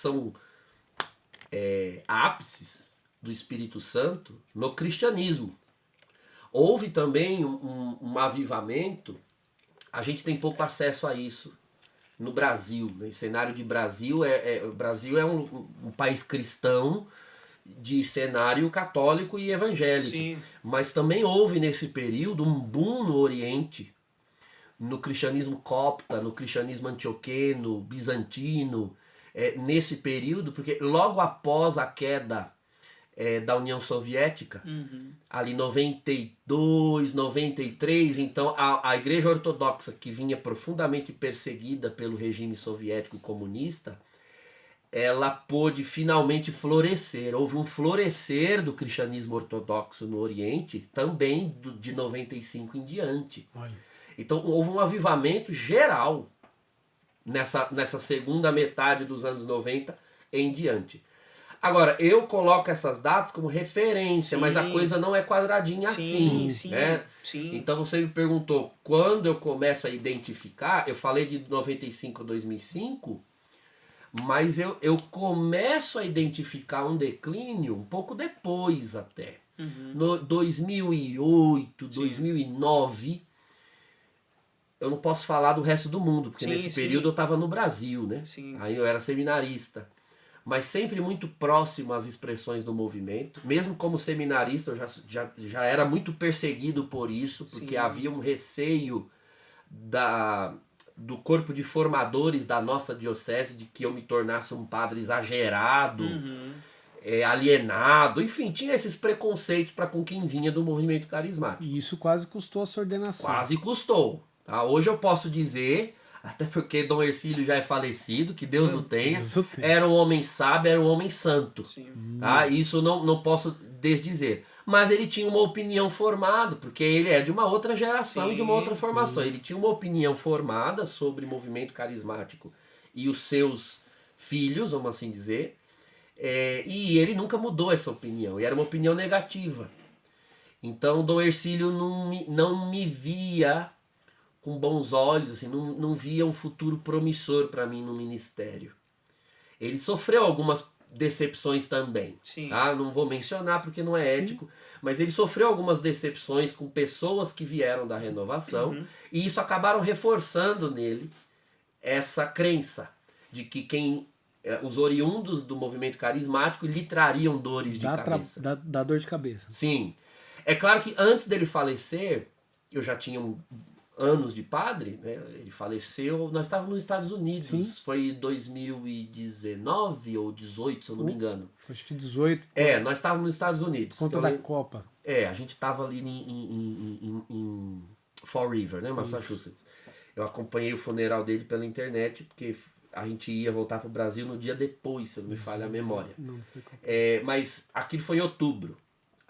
são ápices do Espírito Santo no cristianismo. Houve também um avivamento, a gente tem pouco acesso a isso no Brasil, né? Em cenário de Brasil, o Brasil é um país cristão de cenário católico e evangélico. Sim. Mas também houve nesse período um boom no Oriente, no cristianismo copta, no cristianismo antioqueno, bizantino, nesse período, porque logo após a queda da União Soviética, ali 92, 93, então a Igreja Ortodoxa, que vinha profundamente perseguida pelo regime soviético comunista, ela pôde finalmente florescer. Houve um florescer do cristianismo ortodoxo no Oriente, também de 95 em diante. Olha. Então houve um avivamento geral nessa segunda metade dos anos 90 em diante. Agora, eu coloco essas datas como referência, mas a coisa não é quadradinha assim. Né? Sim. Então você me perguntou quando eu começo a identificar, eu falei de 95 a 2005, mas eu começo a identificar um declínio um pouco depois até. No 2008, 2009, eu não posso falar do resto do mundo, porque nesse período eu estava no Brasil, né? Sim. Aí eu era seminarista. Mas sempre muito próximo às expressões do movimento. Mesmo como seminarista, eu já era muito perseguido por isso, porque havia um receio do corpo de formadores da nossa diocese de que eu me tornasse um padre exagerado, alienado, enfim, tinha esses preconceitos para com quem vinha do movimento carismático. E isso quase custou a sua ordenação. Quase custou. Tá? Hoje eu posso dizer, até porque Dom Hercílio já é falecido, que Deus o tenha, era um homem sábio, era um homem santo. Tá? Isso não posso desdizer. Mas ele tinha uma opinião formada, porque ele é de uma outra geração e de uma outra formação. Ele tinha uma opinião formada sobre movimento carismático e os seus filhos, vamos assim dizer, e ele nunca mudou essa opinião, e era uma opinião negativa. Então Dom Hercílio não me via com bons olhos, assim, não via um futuro promissor para mim no ministério. Ele sofreu algumas decepções também, tá? Não vou mencionar porque não é ético, mas ele sofreu algumas decepções com pessoas que vieram da renovação, e isso acabaram reforçando nele essa crença de que os oriundos do movimento carismático lhe trariam dores de cabeça. Dá dor de cabeça. Sim. É claro que antes dele falecer, eu já tinha anos de padre, né? Ele faleceu, nós estávamos nos Estados Unidos, foi em 2019 ou 18, se eu não me engano. Acho que 18. Nós estávamos nos Estados Unidos. Conta da Copa. A gente estava ali em Fall River, né, Massachusetts. Eu acompanhei o funeral dele pela internet, porque a gente ia voltar para o Brasil no dia depois, se não me falha a memória. Mas aquilo foi em outubro,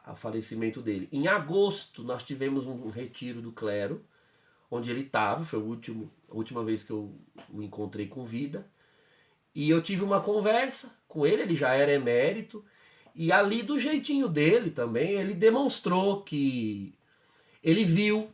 o falecimento dele. Em agosto, nós tivemos um retiro do clero, onde ele estava, foi a última vez que eu o encontrei com vida. E eu tive uma conversa com ele já era emérito, e ali do jeitinho dele também, ele demonstrou que ele viu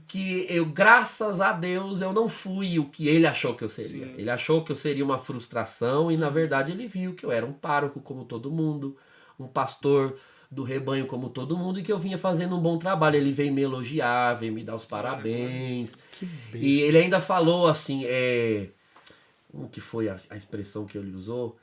que graças a Deus, eu não fui o que ele achou que eu seria. Ele achou que eu seria uma frustração, e na verdade ele viu que eu era um pároco como todo mundo, um pastor do rebanho como todo mundo, e que eu vinha fazendo um bom trabalho. Ele veio me elogiar, veio me dar os parabéns. E ele ainda falou assim, como que foi a expressão que ele usou?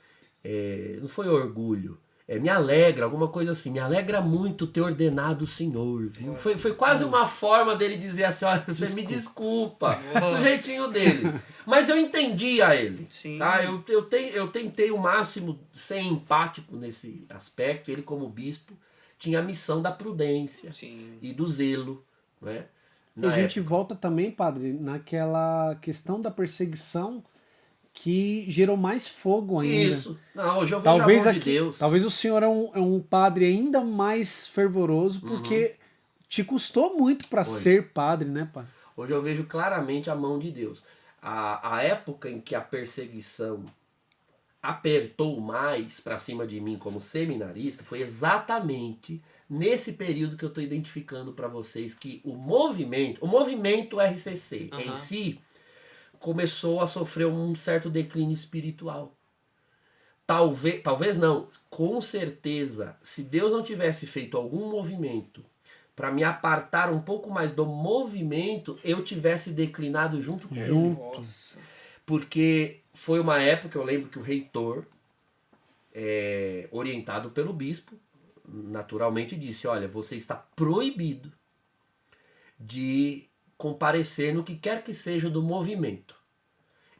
Não foi orgulho, me alegra, alguma coisa assim, me alegra muito ter ordenado o Senhor, viu? Foi quase uma forma dele dizer assim, olha, você me desculpa, do jeitinho dele. Mas eu entendia ele. Tá? Eu tentei o máximo ser empático nesse aspecto. Ele, como bispo, tinha a missão da prudência e do zelo. Né? E a gente volta também, padre, naquela questão da perseguição que gerou mais fogo ainda. Isso. Não, hoje eu vejo o amor de Deus. Talvez o senhor é um padre ainda mais fervoroso, porque te custou muito para ser padre, né, pai? Hoje eu vejo claramente a mão de Deus. A época em que a perseguição apertou mais para cima de mim como seminarista foi exatamente nesse período que eu estou identificando para vocês que o movimento RCC em si começou a sofrer um certo declínio espiritual. talvez não, com certeza, se Deus não tivesse feito algum movimento para me apartar um pouco mais do movimento, eu tivesse declinado junto com ele. Nossa. Porque foi uma época, eu lembro que o reitor, orientado pelo bispo, naturalmente disse, olha, você está proibido de comparecer no que quer que seja do movimento.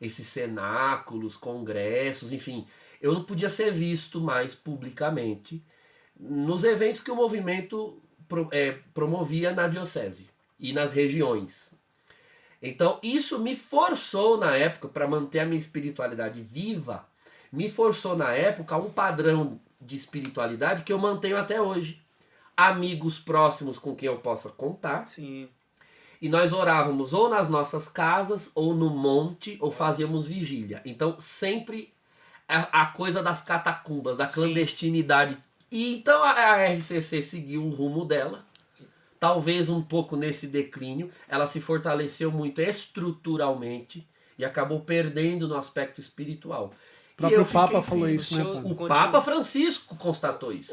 Esses cenáculos, congressos, enfim, eu não podia ser visto mais publicamente nos eventos que o movimento promovia na diocese e nas regiões. Então isso me forçou na época, para manter a minha espiritualidade viva, me forçou na época a um padrão de espiritualidade que eu mantenho até hoje. Amigos próximos com quem eu possa contar. Sim. E nós orávamos ou nas nossas casas, ou no monte, ou fazíamos vigília. Então sempre a coisa das catacumbas, da clandestinidade. E então a RCC seguiu o rumo dela. Talvez um pouco nesse declínio. Ela se fortaleceu muito estruturalmente e acabou perdendo no aspecto espiritual. O próprio Papa falou isso, né, Deixa eu padre? O Papa Francisco constatou isso.